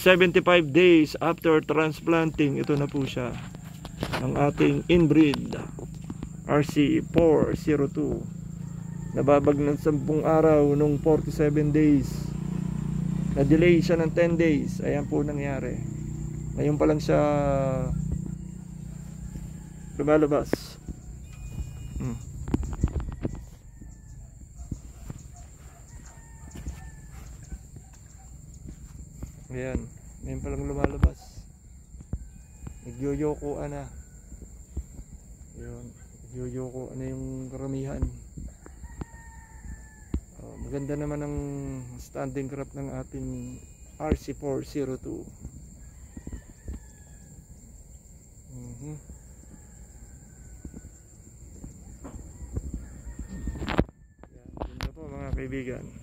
75 days after transplanting, ito na po siya, ang ating inbreed RC402. Nababag ng 10 araw nung 47 days. Na-delay siya ng 10 days. Ayan po nangyari. Ngayon pa lang siya lumalabas. Ayan, ngayon pa lang lumalabas. Nagyoyokoan na. Ayun, nagyoyokoan na yung karamihan. Maganda naman ang standing crop ng ating RC402. Yan, ganda po mga kaibigan.